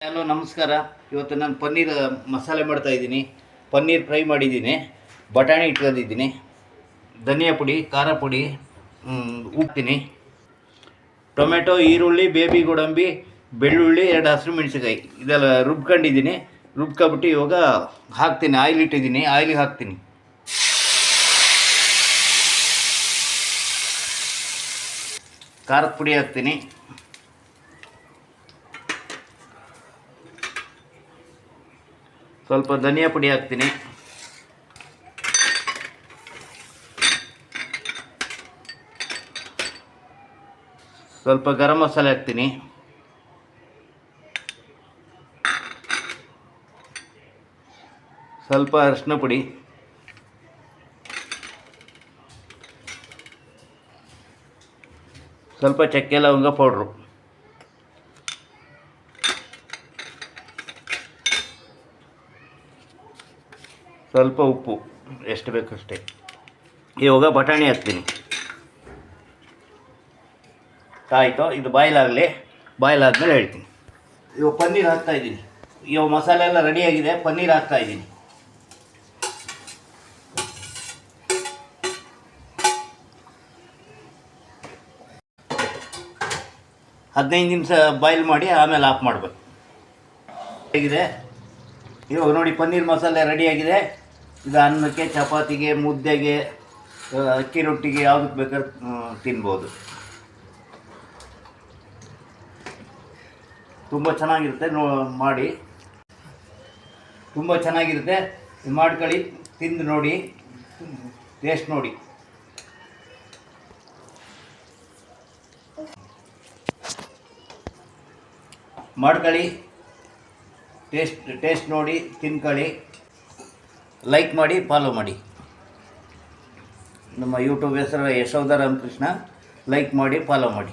Hello ನಮಸ್ಕಾರ. ಇವತ್ತು ನಾನು ಪನ್ನೀರ್ ಮಸಾಲೆ ಮಾಡ್ತಾಯಿದ್ದೀನಿ. ಪನ್ನೀರ್ ಫ್ರೈ ಮಾಡಿದ್ದೀನಿ, ಬಟಾಣಿ ಇಟ್ಕೊಂಡಿದ್ದೀನಿ, ಧನಿಯಾ ಪುಡಿ, ಖಾರ ಪುಡಿ, ಉಪ್ತೀನಿ, ಟೊಮೆಟೊ, ಈರುಳ್ಳಿ, ಬೇಬಿ ಗೋಡಂಬಿ, ಬೆಳ್ಳುಳ್ಳಿ, 2 ಹಸಿರು ಮೆಣಸಿನ್ಕಾಯಿ ಇದೆಲ್ಲ ರುಬ್ಕೊಂಡಿದ್ದೀನಿ. ರುಬ್ಕೊಬಿಟ್ಟು ಇವಾಗ ಹಾಕ್ತೀನಿ. ಆಯಿಲ್ ಇಟ್ಟಿದ್ದೀನಿ, ಆಯಿಲಿಗೆ ಹಾಕ್ತೀನಿ. ಖಾರದ ಪುಡಿ ಹಾಕ್ತೀನಿ, ಸ್ವಲ್ಪ ಧನಿಯಾ ಪುಡಿ ಹಾಕ್ತೀನಿ, ಸ್ವಲ್ಪ ಗರಂ ಮಸಾಲೆ ಹಾಕ್ತೀನಿ, ಸ್ವಲ್ಪ ಅರಿಶಿನ ಪುಡಿ, ಸ್ವಲ್ಪ ಚಕ್ಕೆ ಲವಂಗ ಪೌಡ್ರು, ಸ್ವಲ್ಪ ಉಪ್ಪು ಎಷ್ಟು ಬೇಕಷ್ಟೇ. ಇವಾಗ ಬಟಾಣಿ ಹಾಕ್ತೀನಿ. ಆಯಿತು, ಇದು ಬಾಯ್ಲಾಗಲಿ. ಬಾಯ್ಲಾದ್ಮೇಲೆ ಹೇಳ್ತೀನಿ. ಇವಾಗ ಪನ್ನೀರ್ ಹಾಕ್ತಾಯಿದ್ದೀನಿ. ಇವಾಗ ಮಸಾಲೆ ಎಲ್ಲ ರೆಡಿಯಾಗಿದೆ, ಪನ್ನೀರ್ ಹಾಕ್ತಾಯಿದ್ದೀನಿ. ಹದಿನೈದು ನಿಮಿಷ ಬಾಯ್ಲ್ ಮಾಡಿ ಆಮೇಲೆ ಆಫ್ ಮಾಡಬೇಕು. ಹೇಗಿದೆ ಇವಾಗ ನೋಡಿ, ಪನ್ನೀರ್ ಮಸಾಲೆ ರೆಡಿಯಾಗಿದೆ. ಇದು ಅನ್ನಕ್ಕೆ, ಚಪಾತಿಗೆ, ಮುದ್ದೆಗೆ, ಅಕ್ಕಿ ರೊಟ್ಟಿಗೆ ಯಾವುದಕ್ಕೆ ಬೇಕಾದ್ರೆ ತಿನ್ಬೋದು. ತುಂಬ ಚೆನ್ನಾಗಿರುತ್ತೆ. ಮಾಡಿ, ತುಂಬ ಚೆನ್ನಾಗಿರುತ್ತೆ. ಮಾಡ್ಕೊಳ್ಳಿ, ತಿಂದು ನೋಡಿ, ಟೇಸ್ಟ್ ನೋಡಿ. ಮಾಡ್ಕೊಳ್ಳಿ, ಟೇಸ್ಟ್ ನೋಡಿ, ತಿನ್ಕೊಳ್ಳಿ. ಲೈಕ್ ಮಾಡಿ, ಫಾಲೋ ಮಾಡಿ. ನಮ್ಮ ಯೂಟ್ಯೂಬ್ ಹೆಸರು ಯಶೋಧ ರಾಮಕೃಷ್ಣ. ಲೈಕ್ ಮಾಡಿ, ಫಾಲೋ ಮಾಡಿ.